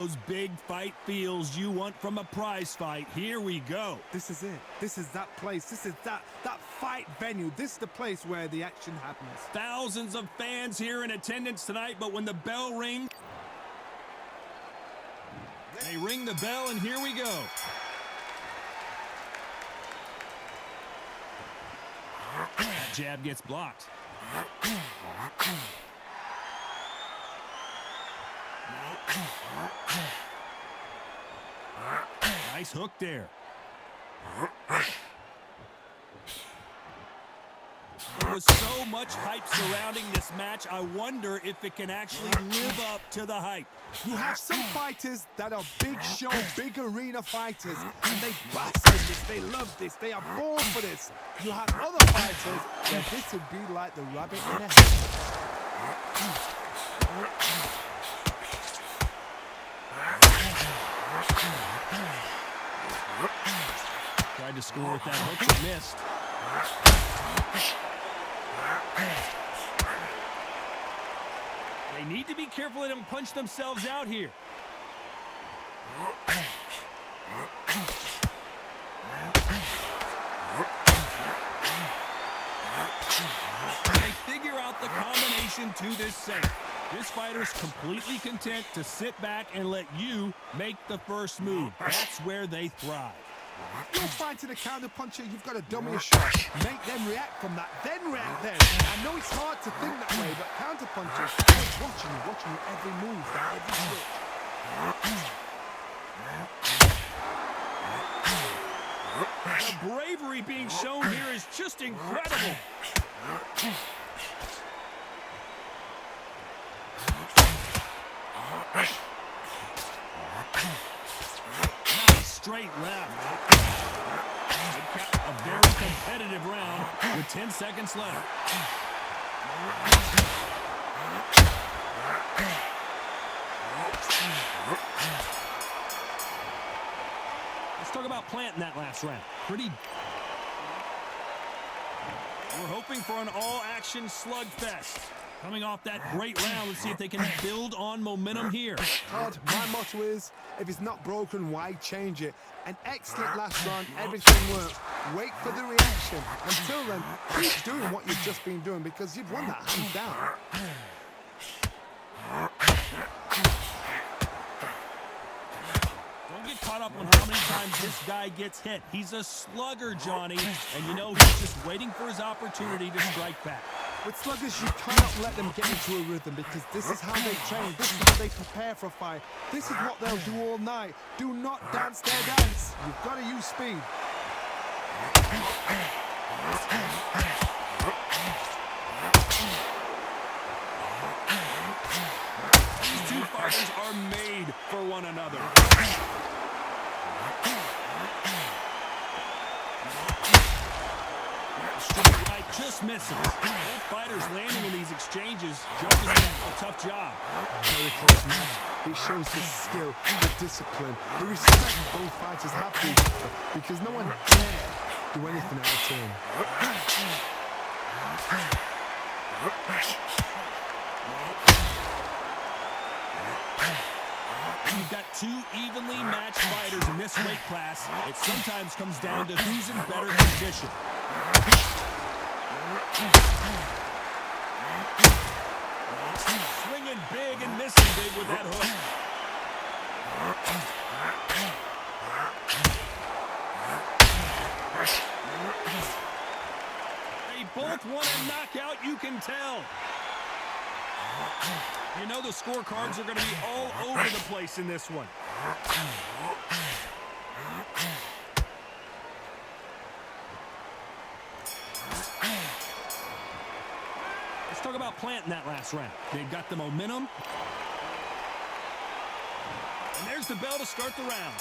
Those big fight feels you want from a prize fight. Here we go. This is it. This is that place. This is that fight venue. This is the place where the action happens. Thousands of fans here in attendance tonight, but when the bell rings, they ring the bell, and here we go. That jab gets blocked. Nice hook there. There was so much hype surrounding this match, I wonder if it can actually live up to the hype. You have some fighters that are big show, big arena fighters, and they bask in this, they love this, they are born for this. You have other fighters where this would be like the rabbit in a hat. Tried to score with that hook, but missed. They need to be careful they don't punch themselves out here. They figure out the combination to this save. This fighter's completely content to sit back and let you make the first move. That's where they thrive. You're fighting a counter-puncher, you've got to dummy a shot. Make them react from that, then react then. I know it's hard to think that way, but counter-punchers, they're watching every move, every switch. The bravery being shown here is just incredible. Nice straight left. A very competitive round with 10 seconds left. Let's talk about planting that last round. We're hoping for an all-action slugfest. Coming off that great round, let's see if they can build on momentum here. Todd, my motto is, if it's not broken, why change it? An excellent last round, everything works. Wait for the reaction. Until then, keep doing what you've just been doing because you've won that hands down. Don't get caught up on how many times this guy gets hit. He's a slugger, Johnny, and you know he's just waiting for his opportunity to strike back. With sluggers, you cannot let them get into a rhythm because this is how they train, this is how they prepare for a fight. This is what they'll do all night. Do not dance their dance. You've got to use speed. These two fighters are made for one another. Just missing. Both fighters landing in these exchanges. Joe is doing a tough job. Very close match. It shows the skill, the discipline, the respect both fighters have for each other because no one dare do anything out of turn. You've got two evenly matched fighters in this weight class. It sometimes comes down to who's in better condition. Swinging big and missing big with that hook. They both want a knockout, you can tell. You know the scorecards are going to be all over the place in this one. Let's talk about planting that last round. They've got the momentum. And there's the bell to start the round.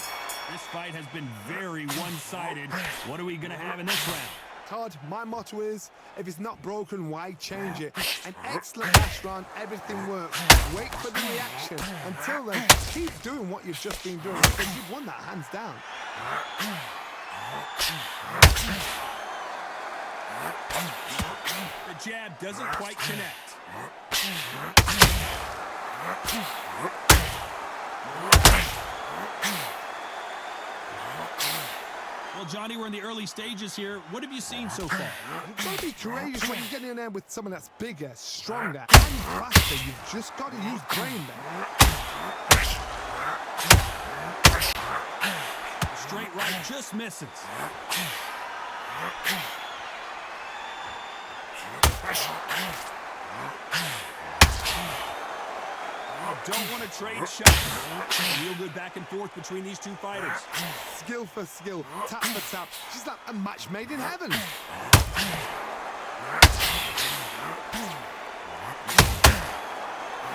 This fight has been very one-sided. What are we going to have in this round? Todd, my motto is, if it's not broken, why change it? An excellent last round, everything works. Wait for the reaction. Until then, keep doing what you've just been doing because you've won that hands down. The jab doesn't quite connect. Johnny, we're in the early stages here. What have you seen so far? You've got to be courageous when you're getting in there with someone that's bigger, stronger, and faster. You've just got to use brain there. Straight right just misses. Don't want to trade shots. Real good back and forth between these two fighters. Skill for skill, tap for tap. She's like a match made in heaven.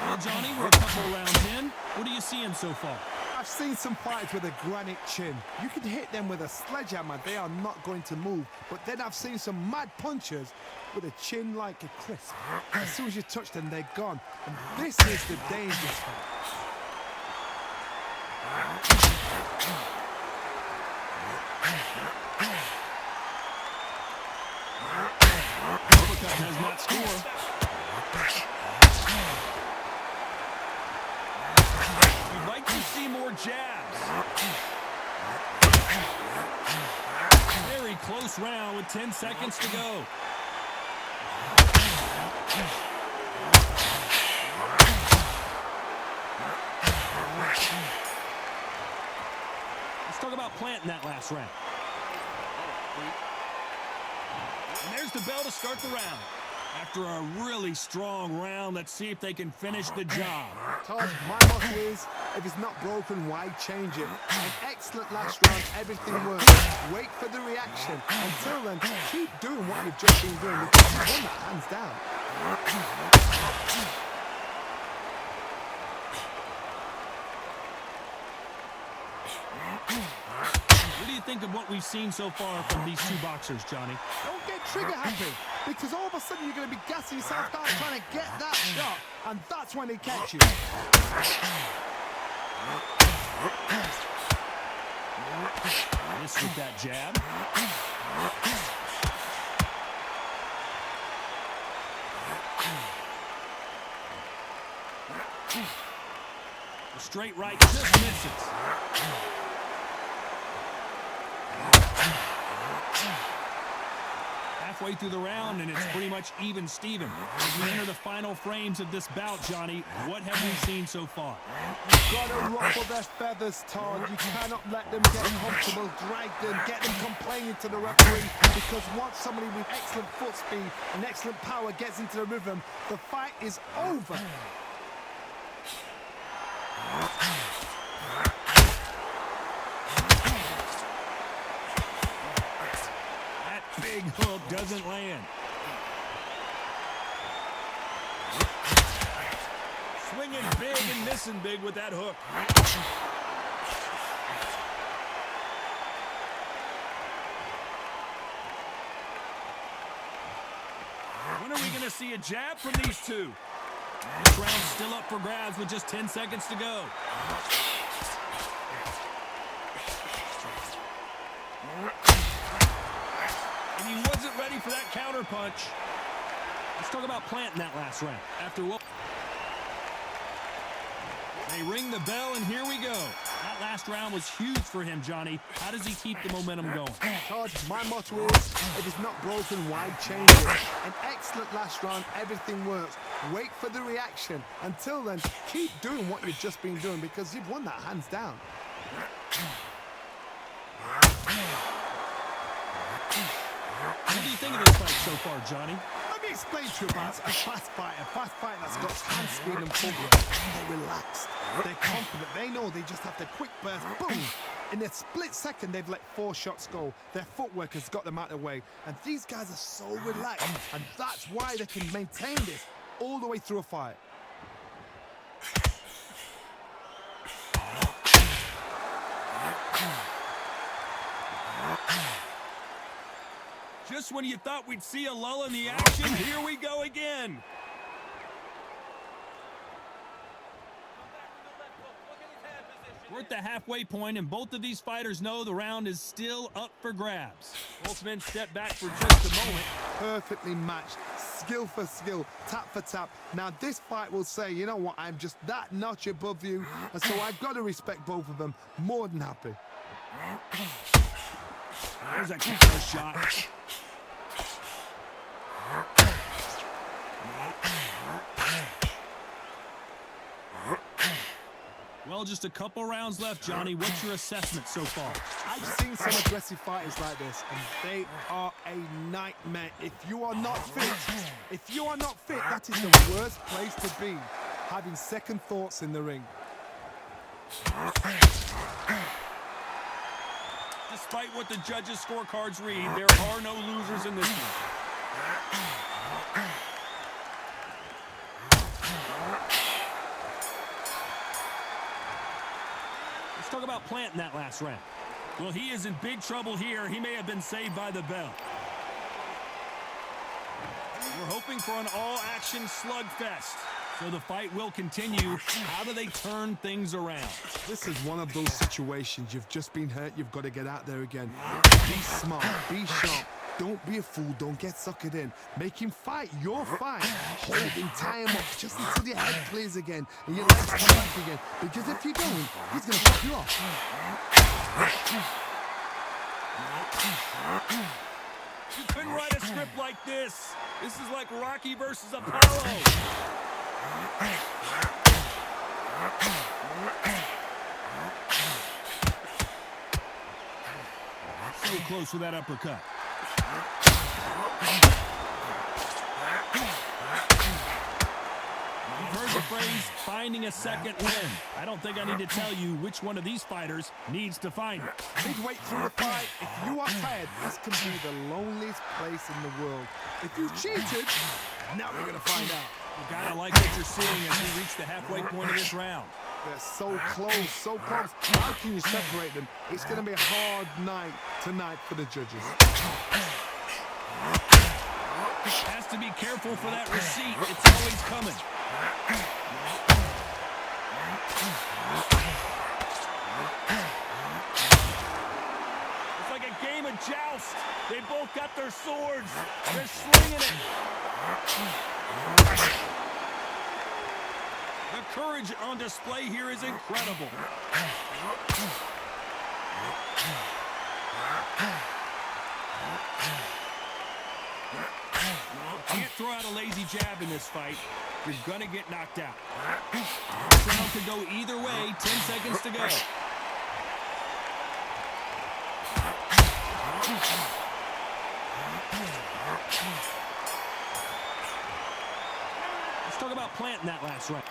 Well, Johnny, we're a couple rounds in. What are you seeing so far? I've seen some fighters with a granite chin. You can hit them with a sledgehammer, they are not going to move. But then I've seen some mad punchers with a chin like a crisp. As soon as you touch them, they're gone. And this is the dangerous part. Overcut does not score. We'd like to see more jabs. Very close round with 10 seconds to go. Let's talk about planting that last round. And there's the bell to start the round. After a really strong round, let's see if they can finish the job. Todd, my motto is, if it's not broken, why change it? An excellent last round, everything works. Wait for the reaction. Until then, keep doing what you've just been doing because you won that hands down. What do you think of what we've seen so far from these two boxers, Johnny? Don't get trigger happy, because all of a sudden you're going to be gassing yourself down trying to get that shot, and that's when they catch you. Missed with that jab. The straight right just misses. Halfway through the round, and it's pretty much even Steven. As we enter the final frames of this bout, Johnny, what have we seen so far? You've got to ruffle their feathers, Todd. You cannot let them get comfortable, drag them, get them complaining to the referee, because once somebody with excellent foot speed and excellent power gets into the rhythm, the fight is over. Big hook doesn't land. Swinging big and missing big with that hook. When are we going to see a jab from these two? This round's still up for grabs with just 10 seconds to go. And he wasn't ready for that counter punch. Let's talk about planting that last round. After what? They ring the bell, and here we go. That last round was huge for him, Johnny. How does he keep the momentum going? Todd, my motto is, if it's not broken, why change it? An excellent last round, everything works. Wait for the reaction. Until then, keep doing what you've just been doing because you've won that hands down. What do you think of this fight so far, Johnny? Let me explain to you about a fast fight that's got hand speed and footwork. They're relaxed, they're confident, they know they just have to quick burst, boom. In a split second, they've let 4 shots go. Their footwork has got them out of the way. And these guys are so relaxed, and that's why they can maintain this all the way through a fight. Just when you thought we'd see a lull in the action, here we go again. We're at the halfway point, and both of these fighters know the round is still up for grabs. Both men step back for just a moment. Perfectly matched, skill for skill, tap for tap. Now this fight will say, you know what, I'm just that notch above you, and so I've got to respect both of them. More than happy. There's a counter shot. Well, just a couple rounds left, Johnny. What's your assessment so far? I've seen some aggressive fighters like this, and they are a nightmare. If you are not fit, that is the worst place to be, having second thoughts in the ring. Despite what the judges' scorecards read, there are no losers in this one. Let's talk about planting that last round. Well, he is in big trouble here. He may have been saved by the bell. We're hoping for an all-action slugfest. So the fight will continue. How do they turn things around? This is one of those situations. You've just been hurt. You've got to get out there again. Be smart. Be sharp. Don't be a fool. Don't get suckered in. Make him fight your fight. Hold him, tie him up just until your head clears again and your legs come back again. Because if you don't, he's going to fuck you off. You couldn't write a script like this. This is like Rocky versus Apollo. So close with that uppercut. You've heard the phrase, finding a second win. I don't think I need to tell you which one of these fighters needs to find it. Midway through the fight, if you are tired, this can be the loneliest place in the world. If you cheated, now we're going to find out. You gotta like what you're seeing as we reach the halfway point of this round. They're so close, so close. How can you separate them? It's going to be a hard night tonight for the judges. Has to be careful for that receipt. It's always coming. It's like a game of joust. They both got their swords. They're slinging it. The courage on display here is incredible. Can't throw out a lazy jab in this fight. You're gonna get knocked out. This round could go either way. 10 seconds to go. Let's talk about planting that last round.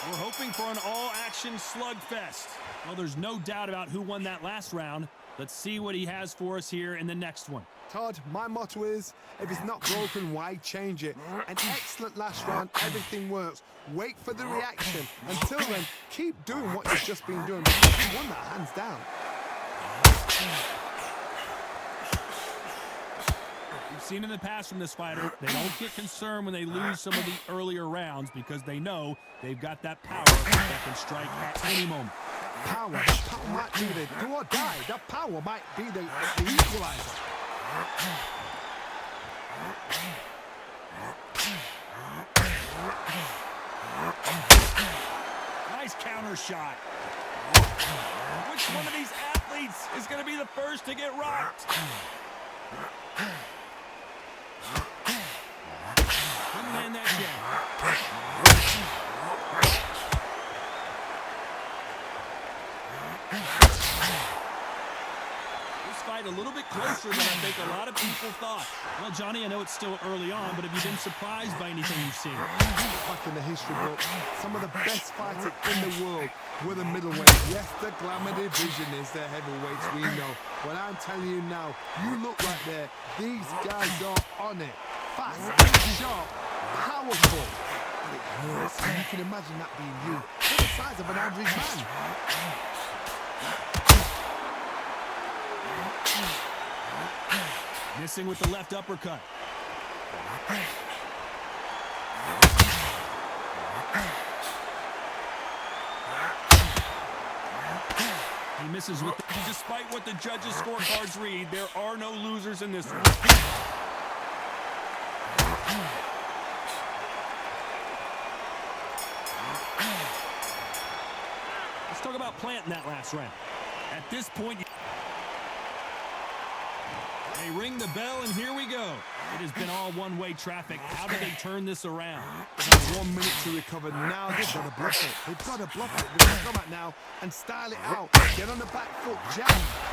We're hoping for an all-action slugfest. Well, there's no doubt about who won that last round. Let's see what he has for us here in the next one. Todd, my motto is, if it's not broken, why change it? An excellent last round, everything works. Wait for the reaction. Until then, keep doing what you've just been doing because you won that hands down. We've seen in the past from this fighter, they don't get concerned when they lose some of the earlier rounds because they know they've got that power that can strike at any moment. Power might be the do or die. That power might be the equalizer. Nice counter shot. Which one of these athletes is going to be the first to get rocked? Couldn't land that jab. This fight a little bit closer than I think a lot of people thought. Well, Johnny, I know it's still early on, but have you been surprised by anything you've seen? Back in the history book, some of the best fighters in the world were the middleweights. Yes, the glamour division is the heavyweights, we know. But I'm telling you now, you look right there, these guys are on it. Fast, sharp, powerful. But it hurts, and you can imagine that being you. They're the size of an average man. Missing with the left uppercut. He misses with despite what the judges' scorecards read, there are no losers in this one. Let's talk about planting that last round. At this point, they ring the bell, and here we go. It has been all one-way traffic. How do they turn this around? They have 1 minute to recover. Now they've got to bluff it. They've got to bluff it. They've got to come out now and style it out. Get on the back foot, jab,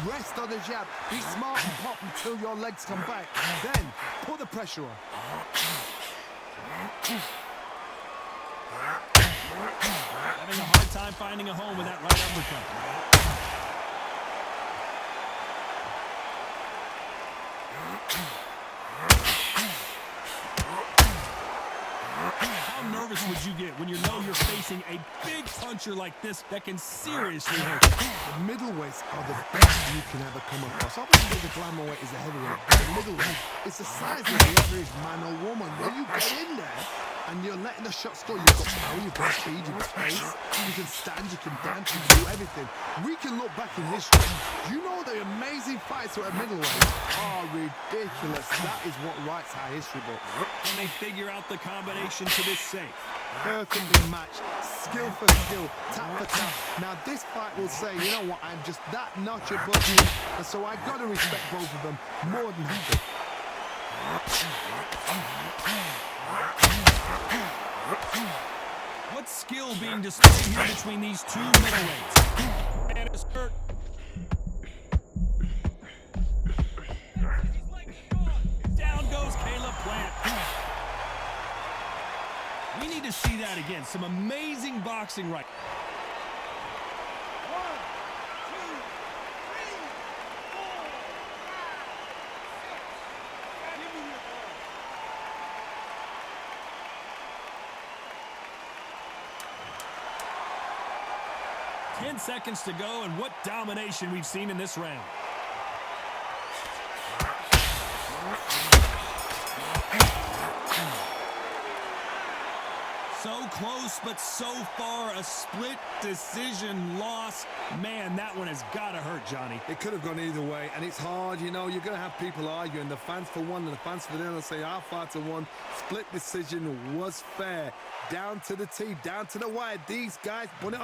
rest on the jab. Be smart and pop until your legs come back. Then put the pressure on. Having a hard time finding a home with that right uppercut. How nervous would you get when you know you're facing a big puncher like this that can seriously hurt you? The middleweights are the best you can ever come across. Obviously, the glamour weight is a heavyweight, but the middleweight is the size of the average man or woman. When you get in there and you're letting the shots go, you've got power, you've got speed, you've got pace, you can stand, you can dance, you can do everything. We can look back in history. You know the amazing fights at middleweight are ridiculous. That is what writes our history book. Can they figure out the combination to this safe? Perfectly matched, skill for skill, tap for tap. Now this fight will say, you know what, I'm just that notch above you, and so I got to respect both of them more than he did. What skill being displayed here between these two middleweights? And it's hurt. Down goes Caleb Plant. We need to see that again. Some amazing boxing right. 1, 2, 3, 4, 5, 6. Give me your ball. 10 seconds to go, and what domination we've seen in this round. So close, but so far a split decision loss. Man, that one has got to hurt, Johnny. It could have gone either way, and it's hard, you know, you're going to have people arguing, the fans for one and the fans for the other, say our fighter won. Split decision was fair. Down to the T, down to the wire. These guys put it on.